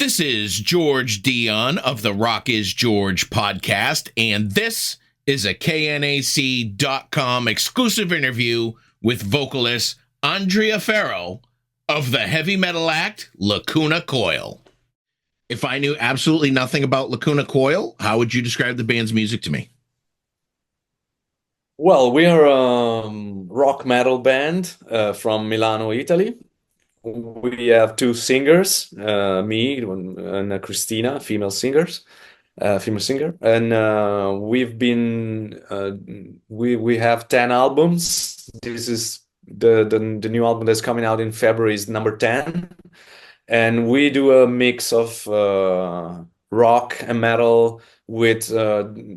This is George Dionne of the Rock is George podcast, and this is a KNAC.com exclusive interview with vocalist Andrea Ferrro of the heavy metal act LACUNA COIL. If I knew absolutely nothing about LACUNA COIL, how would you describe the band's music to me? Well, we are a rock metal band from Milano, Italy. We have two singers, me and Christina, female singer, and we have 10 albums. This is the new album that's coming out in February is number 10, and we do a mix of rock and metal with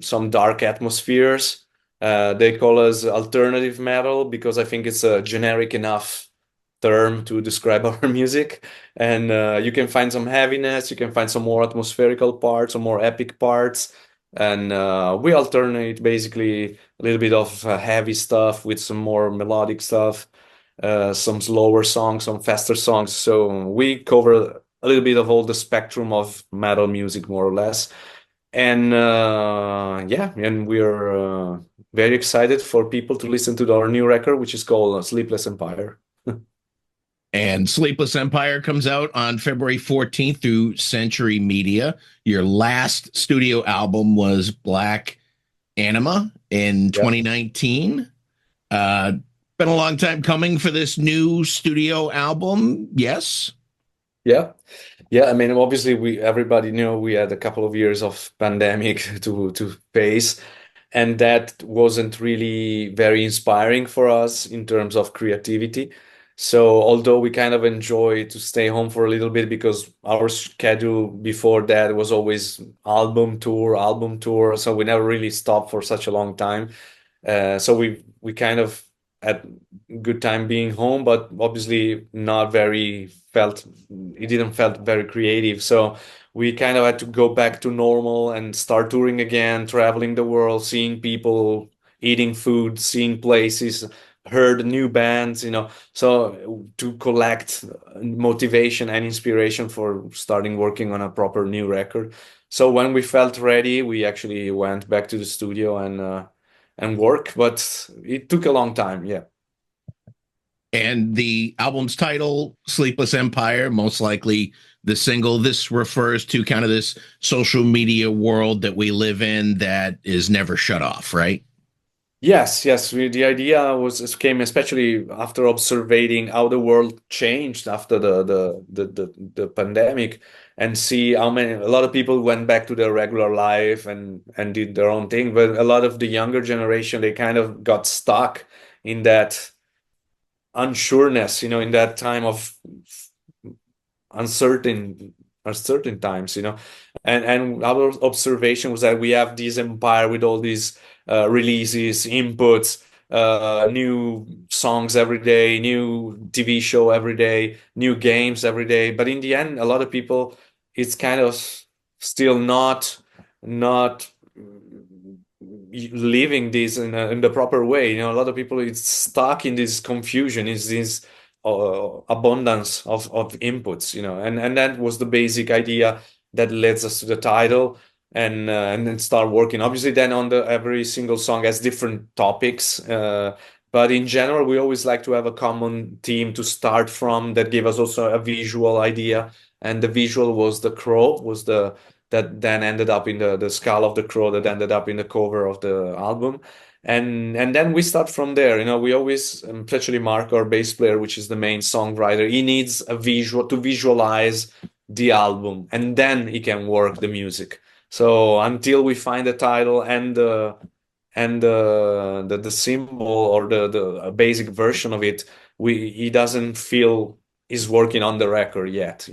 some dark atmospheres. They call us alternative metal because I think it's a generic enough term to describe our music. And you can find some heaviness, you can find some more atmospherical parts, some more epic parts. And we alternate basically a little bit of heavy stuff with some more melodic stuff, some slower songs, some faster songs. So we cover a little bit of all the spectrum of metal music, more or less. And and we're very excited for people to listen to our new record, which is called Sleepless Empire. And Sleepless Empire comes out on February 14th through Century Media. Your last studio album was Black Anima in 2019. Been a long time coming for this new studio album, yes? Yeah. I mean, obviously, everybody knew we had a couple of years of pandemic to face, and that wasn't really very inspiring for us in terms of creativity. So although we kind of enjoy to stay home for a little bit because our schedule before that was always album tour, so we never really stopped for such a long time. So we kind of had good time being home, but obviously it didn't felt very creative. So we kind of had to go back to normal and start touring again, traveling the world, seeing people, eating food, seeing places, heard new bands, so to collect motivation and inspiration for starting working on a proper new record. So when we felt ready, we actually went back to the studio and work, but it took a long time. Yeah. And the album's title, Sleepless Empire, most likely the single. This refers to kind of this social media world that we live in that is never shut off, right? Yes. The idea came especially after observing how the world changed after the pandemic, and see how a lot of people went back to their regular life and did their own thing, but a lot of the younger generation, they kind of got stuck in that unsureness, in that time of uncertain times, and our observation was that we have this empire with all these releases, inputs, new songs every day, new TV show every day, new games every day. But in the end, a lot of people, it's kind of still not living this in the proper way. A lot of people, it's stuck in this confusion, is this abundance of inputs, and that was the basic idea that leads us to the title. And then start working. Obviously, then every single song has different topics, but in general, we always like to have a common theme to start from that give us also a visual idea. And the visual was the crow, that then ended up in the skull of the crow that ended up in the cover of the album. And then we start from there. We always, especially Mark, our bass player, which is the main songwriter, he needs a visual to visualize the album, and then he can work the music. So until we find the title and the symbol or the basic version of it, he doesn't feel he's working on the record yet.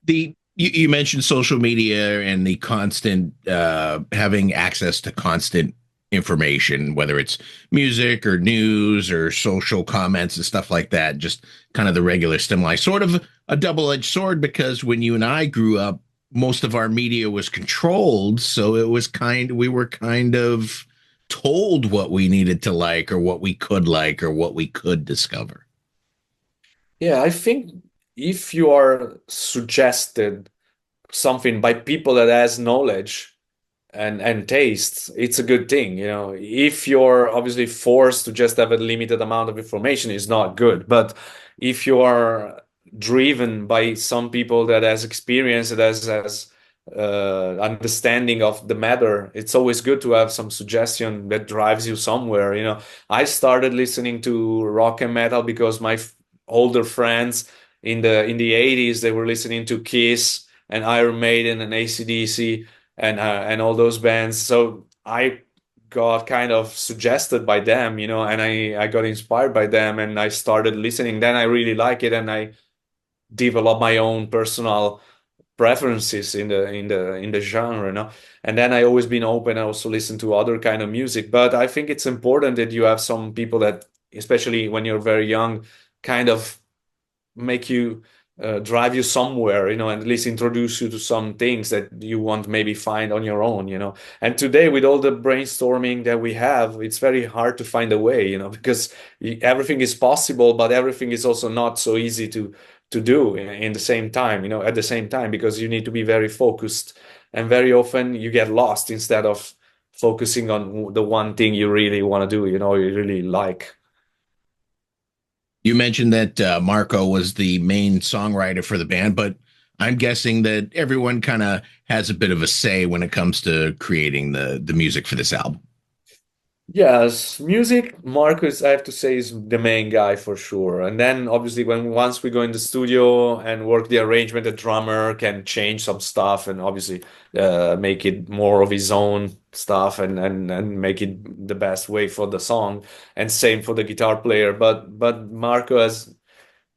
You mentioned social media and the constant having access to constant information, whether it's music or news or social comments and stuff like that. Just kind of the regular stimuli, sort of a double-edged sword, because when you and I grew up, most of our media was controlled, so we were kind of told what we needed to like or what we could discover. Yeah, I think if you are suggested something by people that has knowledge and taste, it's a good thing. You know, if you're obviously forced to just have a limited amount of information, it's not good. But if you are driven by some people that has experience, that has understanding of the matter, it's always good to have some suggestion that drives you somewhere. You know, I started listening to rock and metal because my older friends in the 80s, they were listening to Kiss and Iron Maiden and AC/DC and all those bands. So I got kind of suggested by them, you know, and I got inspired by them and I started listening. Then I really like it and I developed my own personal preferences in the genre, you know. And then I always been open. I also listen to other kind of music, but I think it's important that you have some people that, especially when you're very young, kind of make you drive you somewhere, you know, and at least introduce you to some things that you won't maybe find on your own, you know. And today, with all the brainstorming that we have, it's very hard to find a way, you know, because everything is possible, but everything is also not so easy to do in the same time, you know, at the same time, because you need to be very focused, and very often you get lost instead of focusing on the one thing you really want to do, you know, you really like. You mentioned that Marco was the main songwriter for the band, but I'm guessing that everyone kind of has a bit of a say when it comes to creating the music for this album. Yes, music, Marcus, I have to say, is the main guy for sure. And then obviously when once we go in the studio and work the arrangement, the drummer can change some stuff and obviously make it more of his own stuff and make it the best way for the song. And same for the guitar player. But Marco has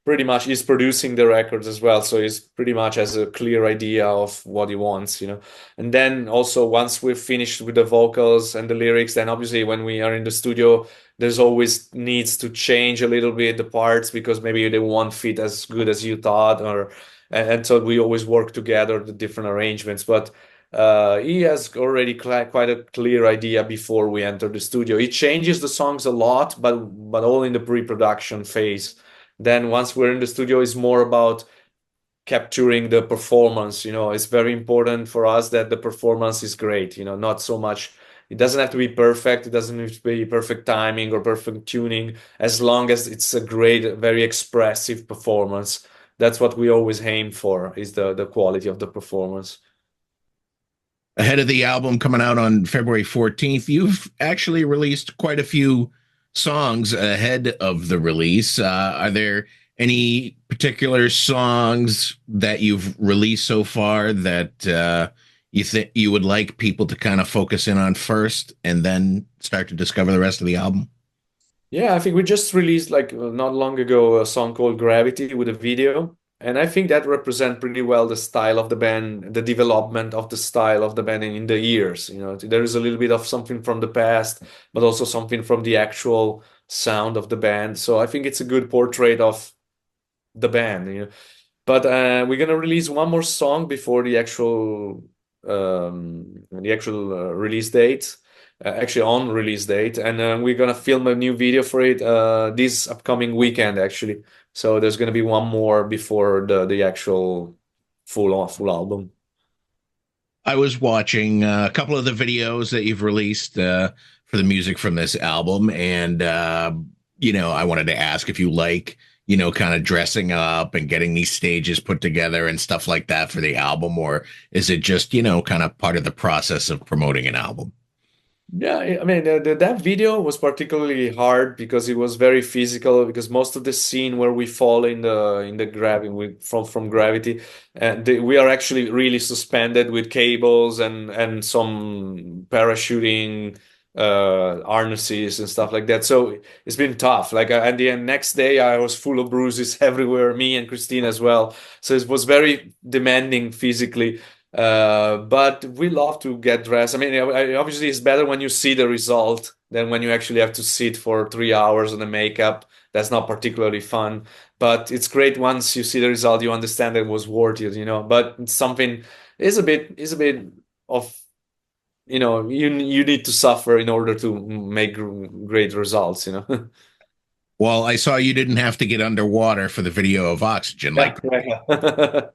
pretty much is producing the records as well, so he's pretty much has a clear idea of what he wants, you know. And then also once we've finished with the vocals and the lyrics, then obviously when we are in the studio, there's always needs to change a little bit the parts because maybe they won't fit as good as you thought, or and so we always work together the different arrangements. But he has already quite a clear idea before we enter the studio. He changes the songs a lot, but all in the pre-production phase. Then once we're in the studio, it's more about capturing the performance. You know, it's very important for us that the performance is great, you know, not so much. It doesn't have to be perfect. It doesn't have to be perfect timing or perfect tuning, as long as it's a great, very expressive performance. That's what we always aim for, is the quality of the performance. Ahead of the album coming out on February 14th, you've actually released quite a few songs ahead of the release. Are there any particular songs that you've released so far that you think you would like people to kind of focus in on first and then start to discover the rest of the album? Yeah, I think we just released like not long ago a song called Gravity with a video. And I think that represents pretty well the style of the band, the development of the style of the band in the years. You know, there is a little bit of something from the past, but also something from the actual sound of the band. So I think it's a good portrait of the band, you know. But we're gonna release one more song before the actual release date, actually on release date, and we're gonna film a new video for it this upcoming weekend actually. So there's gonna be one more before the actual full album. I was watching a couple of the videos that you've released for the music from this album, and I wanted to ask if you like, kind of dressing up and getting these stages put together and stuff like that for the album, or is it just, kind of part of the process of promoting an album? Yeah, I mean that video was particularly hard because it was very physical. Because most of the scene where we fall in the gravity from gravity, and we are actually really suspended with cables and some parachuting harnesses and stuff like that. So it's been tough. Like at the next day, I was full of bruises everywhere. Me and Christine as well. So it was very demanding physically. But we love to get dressed. I mean, obviously, it's better when you see the result than when you actually have to sit for 3 hours on the makeup. That's not particularly fun. But it's great once you see the result, you understand it was worth it, you know. But it's something is a bit of, you need to suffer in order to make great results, you know. Well, I saw you didn't have to get underwater for the video of Oxygen, Yeah, like. yeah.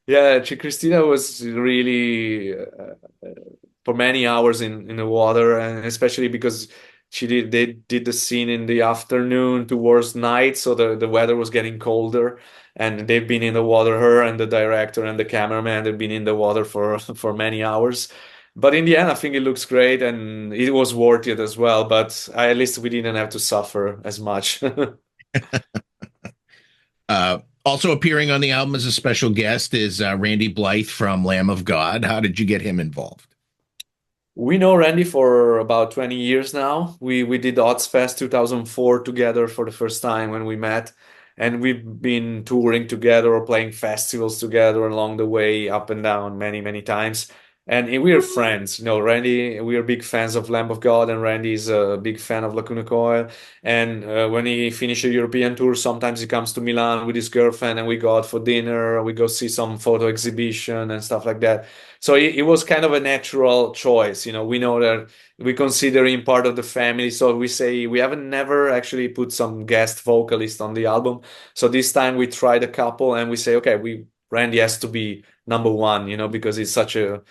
Yeah, Christina was really for many hours in the water, and especially because they did the scene in the afternoon towards night, so the weather was getting colder, and they've been in the water, her and the director and the cameraman, they've been in the water for for many hours. But in the end, I think it looks great, and it was worth it as well. But at least we didn't have to suffer as much. Also appearing on the album as a special guest is Randy Blythe from Lamb of God. How did you get him involved? We know Randy for about 20 years now. We did Odds Fest 2004 together for the first time when we met, and we've been touring together or playing festivals together along the way, up and down many times. And we're friends. You know, Randy, we are big fans of Lamb of God, and Randy is a big fan of Lacuna Coil. And when he finishes a European tour, sometimes he comes to Milan with his girlfriend, and we go out for dinner, we go see some photo exhibition and stuff like that. So it was kind of a natural choice. You know, we know that we consider him part of the family. So we say we haven't never actually put some guest vocalist on the album. So this time we tried a couple and we say, okay, Randy has to be number one, you know, because he's such a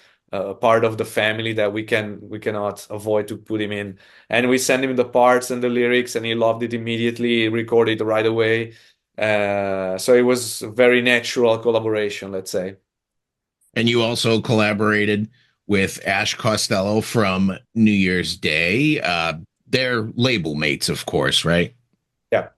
part of the family that we cannot avoid to put him in. And we send him the parts and the lyrics, and he loved it immediately. He recorded it right away. So it was a very natural collaboration, let's say. And you also collaborated with Ash Costello from New Year's Day. They're label mates, of course, right? Yeah,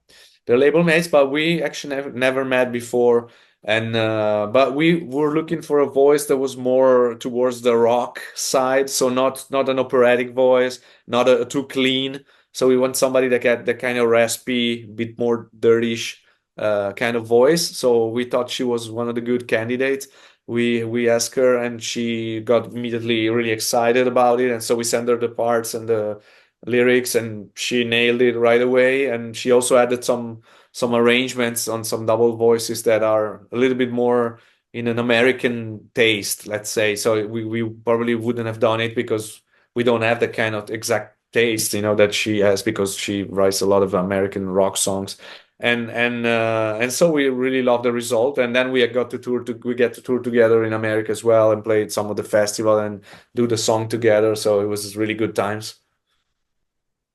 they're label mates, but we actually never met before. And but we were looking for a voice that was more towards the rock side, so not an operatic voice, not too clean. So we want somebody that got the kind of raspy, bit more dirtyish kind of voice. So we thought she was one of the good candidates. We asked her, and she got immediately really excited about it. And so we sent her the parts and the lyrics, and she nailed it right away. And she also added some arrangements on some double voices that are a little bit more in an American taste, let's say. So we probably wouldn't have done it because we don't have the kind of exact taste, you know, that she has, because she writes a lot of American rock songs. And so we really love the result. And then we get to tour together in America as well, and play some of the festival and do the song together. So it was really good times.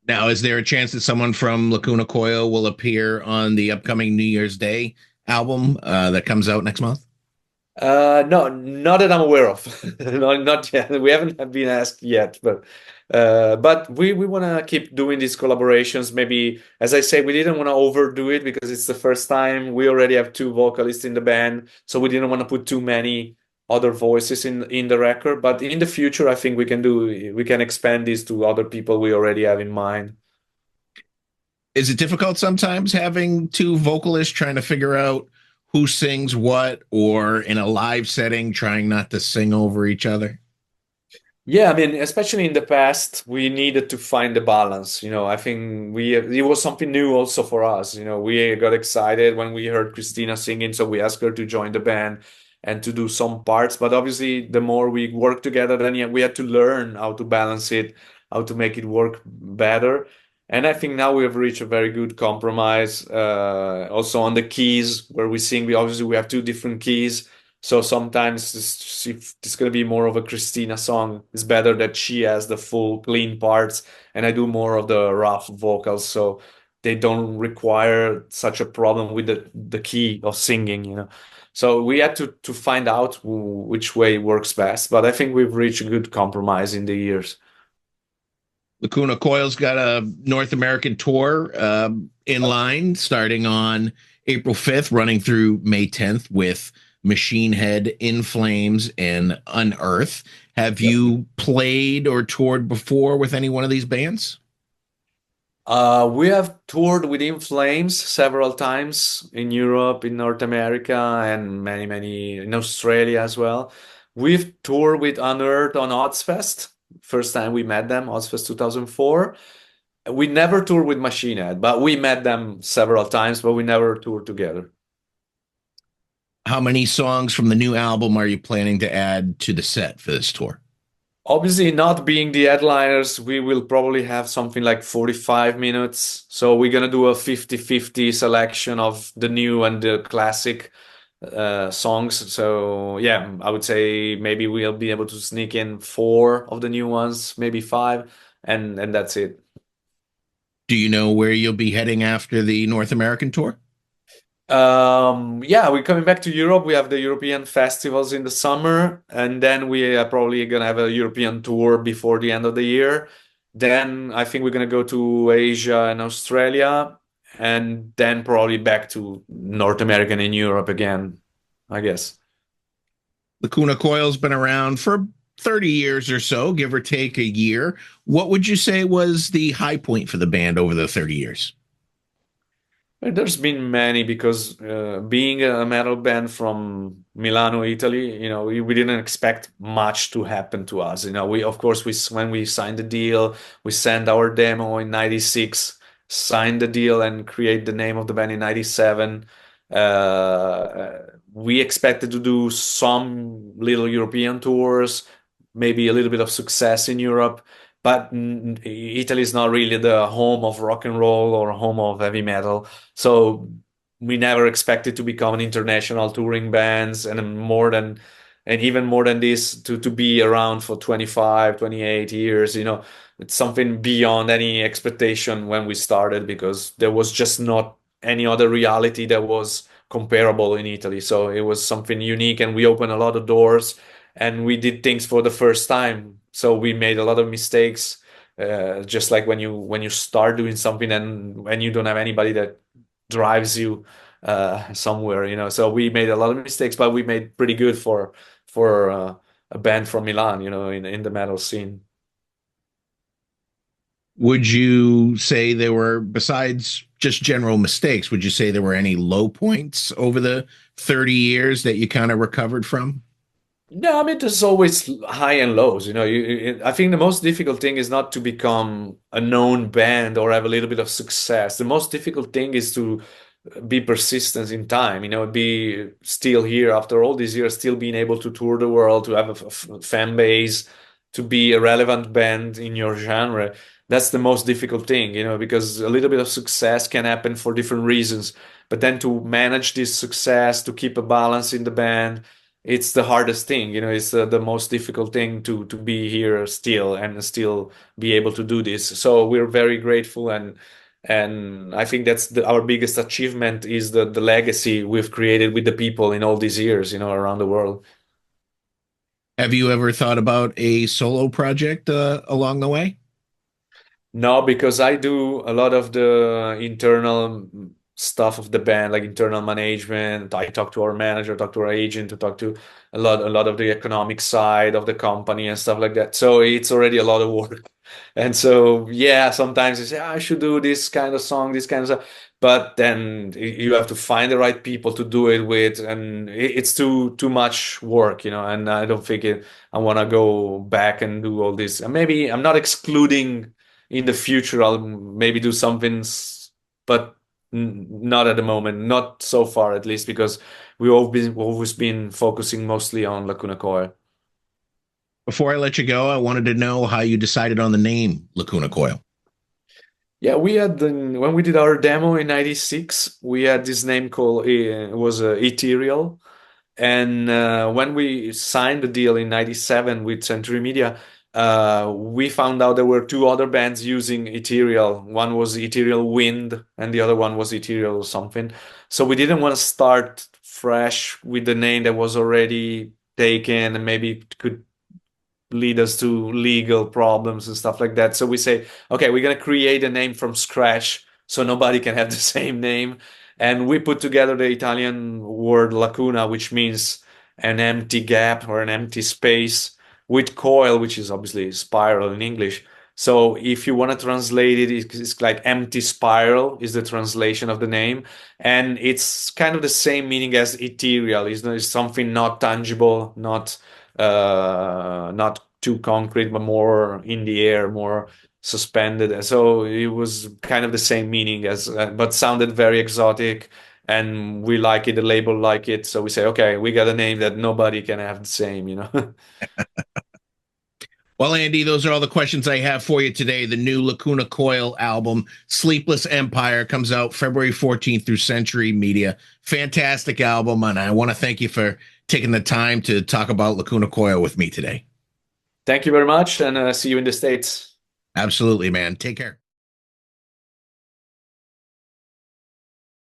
Now, is there a chance that someone from Lacuna Coil will appear on the upcoming New Year's Day album that comes out next month? No, not that I'm aware of. No, not yet. We haven't been asked yet, but we want to keep doing these collaborations. Maybe, as I say, we didn't want to overdo it because it's the first time. We already have two vocalists in the band, so we didn't want to put too many other voices in the record. But in the future, I think we can expand this to other people we already have in mind. Is it difficult sometimes having two vocalists trying to figure out who sings what, or in a live setting trying not to sing over each other? Yeah, I mean, especially in the past, we needed to find the balance. You know, I think it was something new also for us. You know, we got excited when we heard Christina singing, so we asked her to join the band and to do some parts. But obviously, the more we worked together, then yeah, we had to learn how to balance it, how to make it work better. And I think now we have reached a very good compromise. Also on the keys where we sing, we have two different keys. So sometimes if it's going to be more of a Christina song, it's better that she has the full clean parts and I do more of the rough vocals. So they don't require such a problem with the key of singing, you know. So we had to find out which way works best. But I think we've reached a good compromise in the years. Lacuna Coil's got a North American tour in line starting on April 5th, running through May 10th with Machine Head, In Flames, and Unearth. Have you played or toured before with any one of these bands? We have toured with In Flames several times in Europe, in North America, and many in Australia as well. We've toured with Unearth on Oddsfest. First time we met them, Ozfest 2004. We never toured with Machine Head, but we met them several times, but we never toured together. How many songs from the new album are you planning to add to the set for this tour? Obviously, not being the headliners, we will probably have something like 45 minutes. So we're gonna do a 50-50 selection of the new and the classic songs. So yeah, I would say maybe we'll be able to sneak in four of the new ones, maybe five, and that's it. Do you know where you'll be heading after the North American tour? Yeah, we're coming back to Europe. We have the European festivals in the summer, and then we are probably gonna have a European tour before the end of the year. Then I think we're gonna go to Asia and Australia, and then probably back to North America and Europe again, I guess. Lacuna Coil's been around for 30 years or so, give or take a year. What would you say was the high point for the band over the 30 years? There's been many because being a metal band from Milano, Italy, we didn't expect much to happen to us. We of course we when we signed the deal, we sent our demo in '96, signed the deal, and create the name of the band in '97. We expected to do some little European tours, maybe a little bit of success in Europe. But Italy is not really the home of rock and roll or home of heavy metal. So we never expected to become an international touring bands and even more than this to be around for 25, 28 years. It's something beyond any expectation when we started because there was just not any other reality that was comparable in Italy. So it was something unique and we opened a lot of doors and we did things for the first time. So we made a lot of mistakes, just like when you start doing something and when you don't have anybody that drives you somewhere. So we made a lot of mistakes, but we made pretty good for a band from Milan, in the metal scene. Would you say there were, besides just general mistakes, would you say there were any low points over the 30 years that you kind of recovered from? No, I mean, there's always high and lows. I think the most difficult thing is not to become a known band or have a little bit of success. The most difficult thing is to be persistent in time, be still here after all these years, still being able to tour the world, to have a fan base, to be a relevant band in your genre. That's the most difficult thing, because a little bit of success can happen for different reasons. But then to manage this success, to keep a balance in the band, it's the hardest thing. It's the most difficult thing to be here still and still be able to do this. So we're very grateful and I think that's our biggest achievement is the legacy we've created with the people in all these years, around the world. Have you ever thought about a solo project along the way? No, because I do a lot of the internal stuff of the band, like internal management. I talk to our manager, talk to our agent, to talk to a lot of the economic side of the company and stuff like that. So it's already a lot of work. And so, yeah, sometimes you say, I should do this kind of song, this kind of stuff. But then you have to find the right people to do it with, and it's too much work, and I don't think I want to go back and do all this. And maybe I'm not excluding in the future I'll maybe do something, but not at the moment, not so far at least, because we've always been focusing mostly on Lacuna Coil. Before I let you go, I wanted to know how you decided on the name Lacuna Coil. Yeah, we had when we did our demo in '96, we had this name called it was Ethereal. And when we signed the deal in '97 with Century Media, we found out there were two other bands using Ethereal. One was Ethereal Wind, and the other one was Ethereal something. So we didn't want to start fresh with the name that was already taken and maybe it could lead us to legal problems and stuff like that. So we say, okay, we're going to create a name from scratch so nobody can have the same name. And we put together the Italian word lacuna, which means an empty gap or an empty space, with coil, which is obviously spiral in English. So if you want to translate it, it's like empty spiral is the translation of the name. And it's kind of the same meaning as ethereal. It's something not tangible, not too concrete, but more in the air, more suspended. So it was kind of the same meaning as, but sounded very exotic. And we like it, the label like it. So we say, okay, we got a name that nobody can have the same. Well, Andy, those are all the questions I have for you today. The new Lacuna Coil album, Sleepless Empire, comes out February 14th through Century Media. Fantastic album, and I want to thank you for taking the time to talk about Lacuna Coil with me today. Thank you very much, and see you in the States. Absolutely, man. Take care.